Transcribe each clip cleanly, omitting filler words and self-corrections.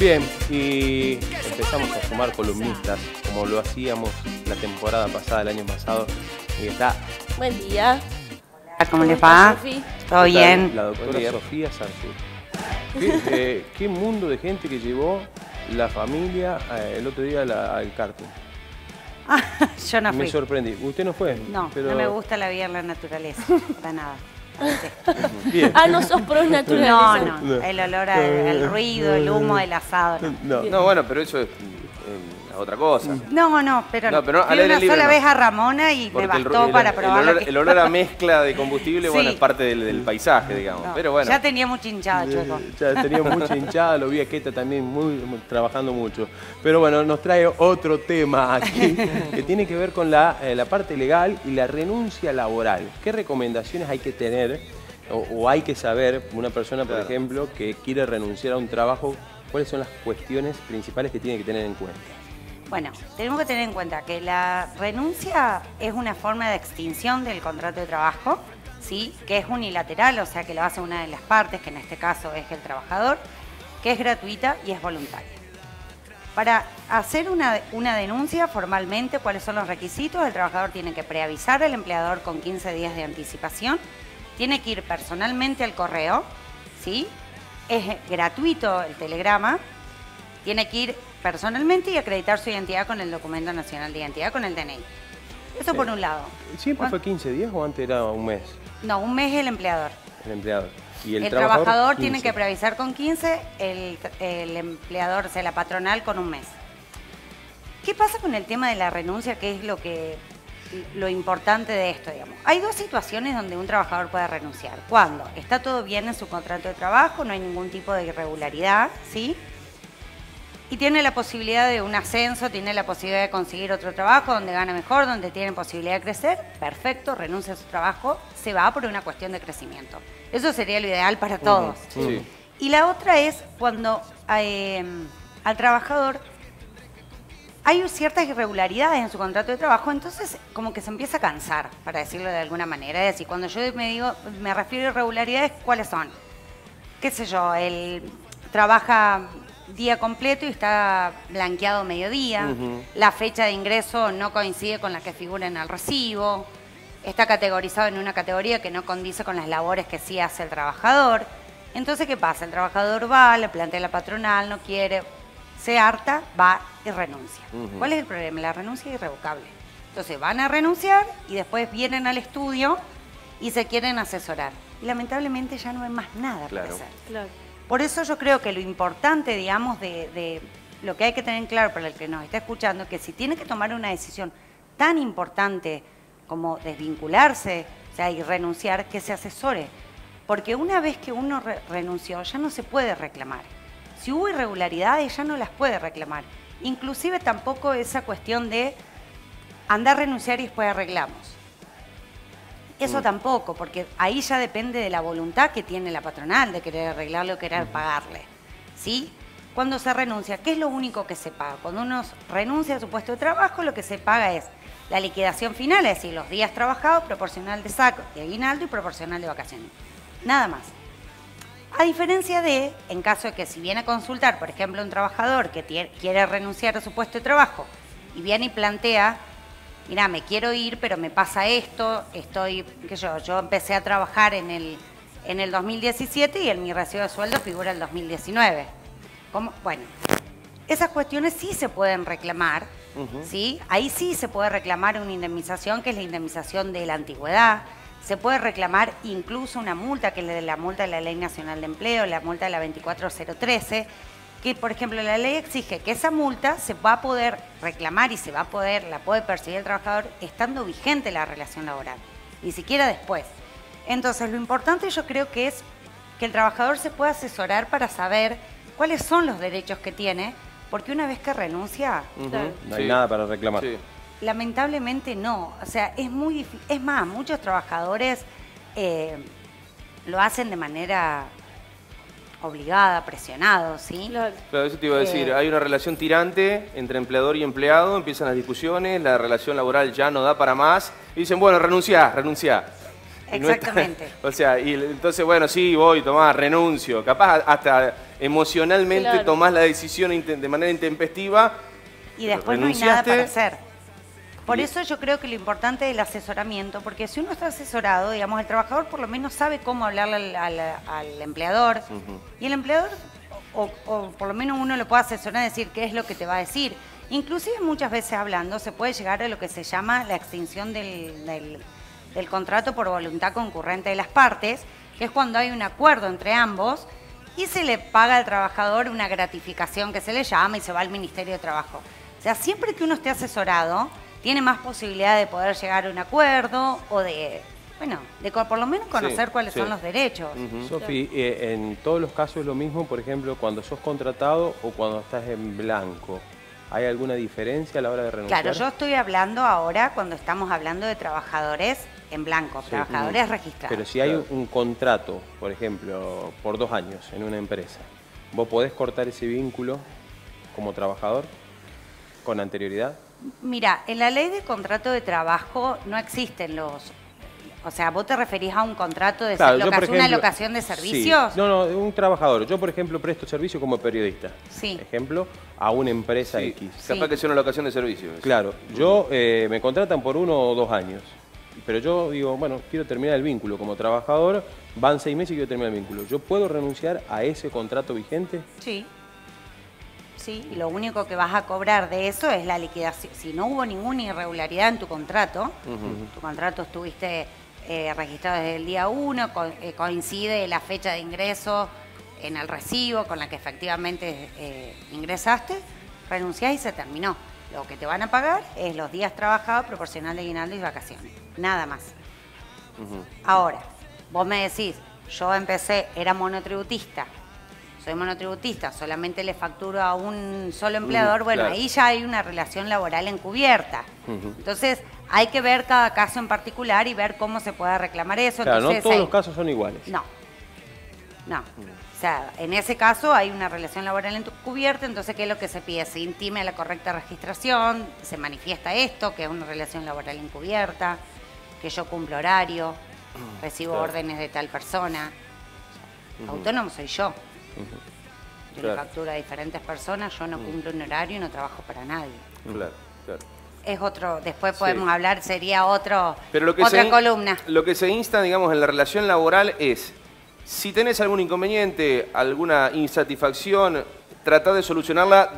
Bien, y empezamos a sumar columnistas, como lo hacíamos la temporada pasada, el año pasado. Y está... Buen día. ¿Cómo le va? Sofi? ¿Todo bien? La doctora Sofía Sarsfield. ¿Qué mundo de gente que llevó la familia el otro día al karting? Yo no fui. Me sorprendí. ¿Usted no fue? No, pero... no me gusta la vida en la naturaleza, para nada. Bien. Ah, no sos pro naturaleza. No, el olor, el ruido, el humo del asado, no. No, bueno, pero eso es otra cosa. No, pero No, pero no, fui al aire una libre sola no. vez a Ramona y Porque me bastó para probar el olor a mezcla de combustible, Sí. bueno, es parte del paisaje, digamos. No, Pero bueno. ya tenía mucha hinchada, Choco. Ya tenía mucha hinchada, lo vi a Keta también trabajando mucho. Pero bueno, nos trae otro tema aquí que tiene que ver con la parte legal y la renuncia laboral. ¿Qué recomendaciones hay que tener o hay que saber una persona, por ejemplo, que quiere renunciar a un trabajo? ¿Cuáles son las cuestiones principales que tiene que tener en cuenta? Bueno, tenemos que tener en cuenta que la renuncia es una forma de extinción del contrato de trabajo, ¿sí? Que es unilateral, o sea que lo hace una de las partes, que en este caso es el trabajador, que es gratuita y es voluntaria. Para hacer una denuncia formalmente, ¿cuáles son los requisitos? El trabajador tiene que preavisar al empleador con 15 días de anticipación, tiene que ir personalmente al correo, ¿sí? Es gratuito el telegrama, tiene que ir personalmente y acreditar su identidad con el Documento Nacional de Identidad, con el DNI. Eso por un lado. ¿Siempre fue 15 días o antes era un mes? No, un mes el empleador. El empleador. ¿Y el trabajador 15? tiene que preavisar con 15, el empleador, o sea, la patronal, con un mes. ¿Qué pasa con el tema de la renuncia? ¿Qué es lo importante de esto, digamos? Hay dos situaciones donde un trabajador puede renunciar. Cuando está todo bien en su contrato de trabajo, no hay ningún tipo de irregularidad, ¿sí? Y tiene la posibilidad de un ascenso, tiene la posibilidad de conseguir otro trabajo donde gana mejor, donde tiene posibilidad de crecer, perfecto, renuncia a su trabajo, se va por una cuestión de crecimiento. Eso sería lo ideal para todos. Sí. Y la otra es cuando al trabajador hay ciertas irregularidades en su contrato de trabajo, entonces como que se empieza a cansar, para decirlo de alguna manera. Es decir, cuando yo me refiero a irregularidades, ¿cuáles son? Qué sé yo, él trabaja día completo y está blanqueado mediodía, la fecha de ingreso no coincide con la que figura en el recibo, está categorizado en una categoría que no condice con las labores que sí hace el trabajador. Entonces, ¿qué pasa? El trabajador va, le plantea a la patronal, no quiere, se harta, va y renuncia. ¿Cuál es el problema? La renuncia es irrevocable. Entonces van a renunciar y después vienen al estudio y se quieren asesorar. Y lamentablemente ya no hay más nada para hacer. Claro. Por eso yo creo que lo importante, digamos, de lo que hay que tener claro para el que nos está escuchando, que si tiene que tomar una decisión tan importante como desvincularse, o sea, y renunciar, que se asesore. Porque una vez que uno renunció, ya no se puede reclamar. Si hubo irregularidades, ya no las puede reclamar. Inclusive tampoco esa cuestión de andar a renunciar y después arreglamos. Eso tampoco, porque ahí ya depende de la voluntad que tiene la patronal de querer arreglarle o querer pagarle, ¿sí? Cuando se renuncia, ¿qué es lo único que se paga? Cuando uno renuncia a su puesto de trabajo, lo que se paga es la liquidación final, es decir, los días trabajados, proporcional de saco, de aguinaldo y proporcional de vacaciones. Nada más. A diferencia de, en caso de que si viene a consultar, por ejemplo, un trabajador que quiere renunciar a su puesto de trabajo y viene y plantea: mirá, me quiero ir, pero me pasa esto, yo empecé a trabajar en el 2017 y en mi recibo de sueldo figura el 2019. Bueno, esas cuestiones sí se pueden reclamar, ¿sí? Ahí sí se puede reclamar una indemnización, que es la indemnización de la antigüedad. Se puede reclamar incluso una multa, que es la multa de la Ley Nacional de Empleo, la multa de la 24013, que, por ejemplo, la ley exige que esa multa se va a poder reclamar y la puede percibir el trabajador estando vigente la relación laboral, ni siquiera después. Entonces, lo importante yo creo que es que el trabajador se pueda asesorar para saber cuáles son los derechos que tiene, porque una vez que renuncia, no hay nada para reclamar. Sí. Lamentablemente no. O sea, es muy difícil. Es más, muchos trabajadores lo hacen de manera obligada, presionado, ¿sí? Claro, eso te iba a decir. Hay una relación tirante entre empleador y empleado, empiezan las discusiones, la relación laboral ya no da para más, y dicen, bueno, renunciá. Exactamente. O sea, y entonces, bueno, sí, voy, tomá, renuncio. Capaz hasta emocionalmente Claro. tomás la decisión de manera intempestiva. Y después no hay nada renunciaste. para hacer. Por eso yo creo que lo importante es el asesoramiento, porque si uno está asesorado, digamos, el trabajador por lo menos sabe cómo hablarle al empleador, y el empleador, o por lo menos uno lo puede asesorar y decir qué es lo que te va a decir. Inclusive muchas veces hablando se puede llegar a lo que se llama la extinción del contrato por voluntad concurrente de las partes, que es cuando hay un acuerdo entre ambos y se le paga al trabajador una gratificación que se le llama y se va al Ministerio de Trabajo. O sea, siempre que uno esté asesorado, tiene más posibilidad de poder llegar a un acuerdo o de, bueno, de por lo menos conocer Sí, cuáles sí. son los derechos. Sofi, en todos los casos es lo mismo, por ejemplo, cuando sos contratado o cuando estás en blanco. ¿Hay alguna diferencia a la hora de renunciar? Claro, yo estoy hablando ahora cuando estamos hablando de trabajadores en blanco, trabajadores registrados. Pero si hay un contrato, por ejemplo, por 2 años en una empresa, ¿vos podés cortar ese vínculo como trabajador con anterioridad? Mira, en la ley de contrato de trabajo no existen los... O sea, ¿vos te referís a un contrato de Claro, yo, por una ejemplo, locación de sí. servicios? No, un trabajador. Yo, por ejemplo, presto servicio como periodista. Sí. Ejemplo, a una empresa Sí, X. capaz que sea una locación de servicios. Claro, yo me contratan por 1 o 2 años. Pero yo digo, bueno, quiero terminar el vínculo como trabajador, van 6 meses y quiero terminar el vínculo. ¿Yo puedo renunciar a ese contrato vigente? Sí. Sí, y lo único que vas a cobrar de eso es la liquidación. Si no hubo ninguna irregularidad en tu contrato, tu contrato estuviste registrado desde el día 1, coincide la fecha de ingreso en el recibo con la que efectivamente ingresaste, renunciás y se terminó. Lo que te van a pagar es los días trabajados proporcional de aguinaldo y vacaciones. Nada más. Ahora, vos me decís, yo empecé, era monotributista, soy monotributista, solamente le facturo a un solo empleador, bueno, claro. ahí ya hay una relación laboral encubierta. Entonces, hay que ver cada caso en particular y ver cómo se puede reclamar eso. Claro, Entonces, no todos hay- los casos son iguales. No. O sea, en ese caso hay una relación laboral encubierta, entonces, ¿qué es lo que se pide? Se intime la correcta registración, se manifiesta esto, que es una relación laboral encubierta, que yo cumplo horario, recibo Claro. órdenes de tal persona. Autónomo soy yo. Yo le Claro. facturo a diferentes personas, yo no cumplo un horario y no trabajo para nadie. Claro, claro. Es otro, después Sí. podemos hablar, sería otra Pero columna. Lo que se insta, digamos, en la relación laboral es, si tenés algún inconveniente, alguna insatisfacción, tratar de solucionarla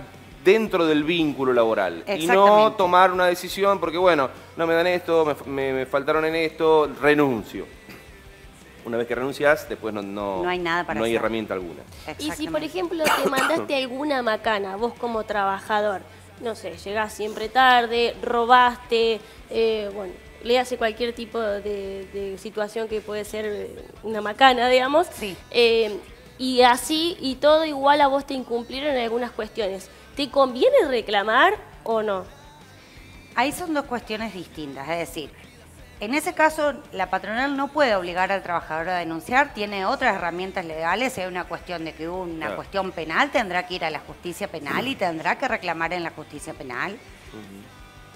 dentro del vínculo laboral. Y no Exactamente. tomar una decisión porque, bueno, no me dan esto, me faltaron en esto, renuncio. Una vez que renuncias, después no hay nada para no hay hacer. herramienta alguna. Y si, por Exactamente. ejemplo, te mandaste alguna macana, vos como trabajador, no sé, llegás siempre tarde, robaste, bueno, le hace cualquier tipo de situación que puede ser una macana, digamos. Sí. Y así, y todo igual a vos te incumplieron en algunas cuestiones. ¿Te conviene reclamar o no? Ahí son dos cuestiones distintas, es decir, en ese caso la patronal no puede obligar al trabajador a denunciar, tiene otras herramientas legales, si hay una cuestión de que hubo una Claro. cuestión penal, tendrá que ir a la justicia penal y tendrá que reclamar en la justicia penal.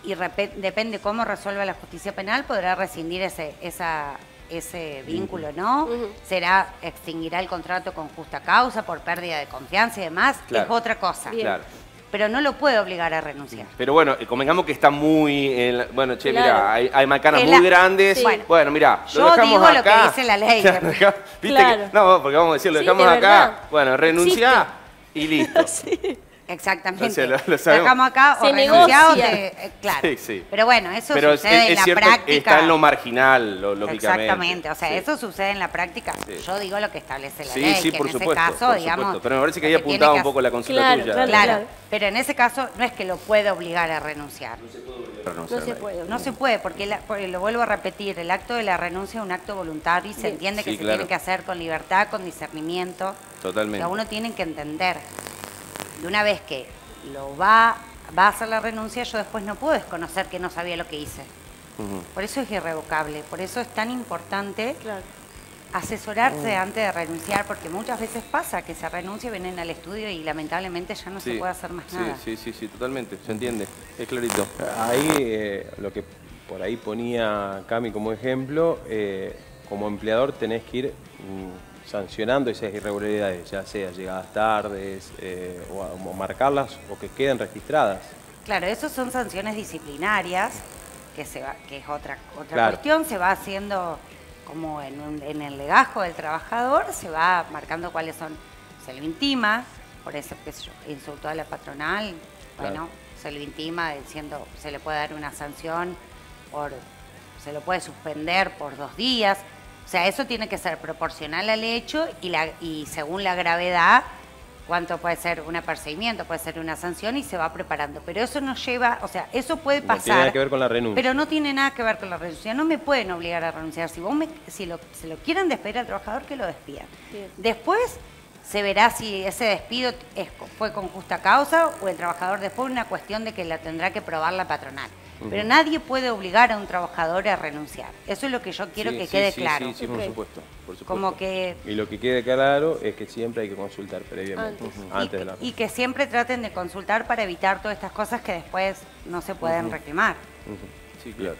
Y depende cómo resuelva la justicia penal, podrá rescindir ese vínculo, ¿no? Será, extinguirá el contrato con justa causa por pérdida de confianza y demás, Claro. es otra cosa. Bien. Claro. Pero no lo puede obligar a renunciar. Pero bueno, convengamos que está muy... bueno, che, Claro. mirá, hay macanas En muy la- grandes. Sí. Bueno, mirá, Yo lo dejamos digo acá. lo que dice la ley. Claro, ¿viste Claro. que- no, porque vamos a decir, lo Sí, dejamos de acá. verdad. Bueno, renunciá Existe. y listo. Exactamente. O sea, lo sabemos. Dejamos acá Se o renunciado, negocia. claro. Sí, sí. Pero bueno, eso Pero sucede en la cierto, práctica. está en lo marginal, lógicamente. Exactamente, o sea, Sí. eso sucede en la práctica. Sí. Yo digo lo que establece la Sí, ley, sí, que por en supuesto. ese caso, por digamos... supuesto. Pero me parece que lo ahí que tiene apuntaba que un poco la consulta Claro, tuya. claro. Claro, pero en ese caso no es que lo puede obligar a renunciar. No se puede. No se puede, porque lo vuelvo a repetir, el acto de la renuncia es un acto voluntario y se Bien. entiende que Sí, se claro. tiene que hacer con libertad, con discernimiento. Totalmente. Que uno tiene que entender. De una vez que lo va a hacer la renuncia, yo después no puedo desconocer que no sabía lo que hice. Por eso es irrevocable, por eso es tan importante Claro. asesorarse antes de renunciar, porque muchas veces pasa que se renuncia, vienen al estudio y lamentablemente ya no se puede hacer más nada. Sí, totalmente. Se entiende. Es clarito. Ahí lo que por ahí ponía Cami como ejemplo, como empleador tenés que ir sancionando esas irregularidades, ya sea llegadas tardes o marcarlas o que queden registradas? Claro, eso son sanciones disciplinarias, que es otra Claro. cuestión, se va haciendo como en el legajo del trabajador, se va marcando cuáles son, se lo intima, por eso que insultó a la patronal, Claro. bueno, se lo intima diciendo, se le puede dar una sanción, se lo puede suspender por 2 días, o sea, eso tiene que ser proporcional al hecho y según la gravedad, cuánto puede ser un apercibimiento, puede ser una sanción y se va preparando. Pero eso nos lleva, o sea, eso puede pasar. No tiene nada que ver con la renuncia. Pero no tiene nada que ver con la renuncia. No me pueden obligar a renunciar. Si se lo quieren despedir al trabajador, que lo despidan. Bien. Después se verá si ese despido fue con justa causa o el trabajador después una cuestión de que la tendrá que probar la patronal. Pero nadie puede obligar a un trabajador a renunciar. Eso es lo que yo quiero que quede claro. Sí, por Ok. supuesto. Como que Y lo que quede claro es que siempre hay que consultar previamente, antes de la y que siempre traten de consultar para evitar todas estas cosas que después no se pueden reclamar. Sí, claro.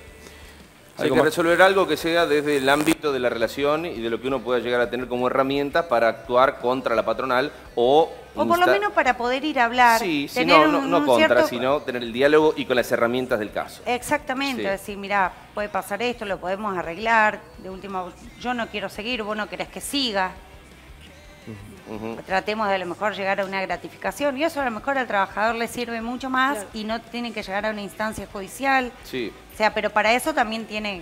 Hay ¿Algo que más? resolver algo que sea desde el ámbito de la relación y de lo que uno pueda llegar a tener como herramienta para actuar contra la patronal o por lo menos para poder ir a hablar. Sí, sí, tener no un contra, cierto- sino tener el diálogo y con las herramientas del caso. Exactamente, Sí. decir, mira, puede pasar esto, lo podemos arreglar, de última, yo no quiero seguir, vos no querés que siga. Ujú. Tratemos de a lo mejor llegar a una gratificación y eso a lo mejor al trabajador le sirve mucho más Claro. y no tiene que llegar a una instancia judicial. Sí. O sea, pero para eso también tiene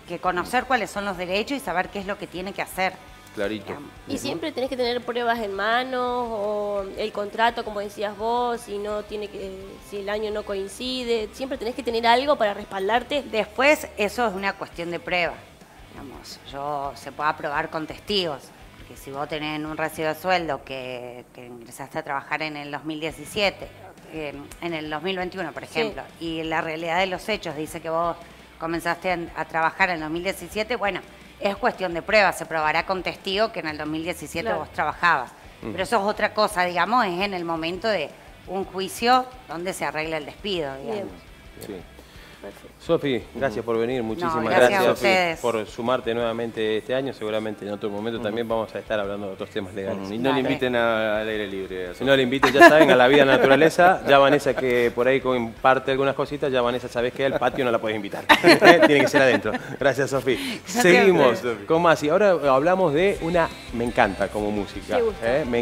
que conocer cuáles son los derechos y saber qué es lo que tiene que hacer. Clarito. Digamos. Y siempre tenés que tener pruebas en mano o el contrato, como decías vos, si el año no coincide, siempre tenés que tener algo para respaldarte. Después, eso es una cuestión de prueba. Digamos, se puede aprobar con testigos. Porque si vos tenés un recibo de sueldo que ingresaste a trabajar en el 2017, en el 2021, por ejemplo, y la realidad de los hechos dice que vos comenzaste a trabajar en el 2017, bueno, es cuestión de prueba, se probará con testigo que en el 2017 Claro. vos trabajabas. Pero eso es otra cosa, digamos, es en el momento de un juicio donde se arregla el despido, digamos. Bien. Sí. Perfecto. Sofi, gracias por venir, muchísimas gracias gracias a ustedes. por sumarte nuevamente este año, seguramente en otro momento también vamos a estar hablando de otros temas legales. Y no le Dale. inviten al aire libre. Si no le inviten, ya saben, a la vida naturaleza, ya Vanessa que por ahí comparte algunas cositas, ya Vanessa sabes que al patio no la puedes invitar, tiene que ser adentro. Gracias Sofi. Gracias a Seguimos ustedes. con más y ahora hablamos de me encanta como música, Me gusta. me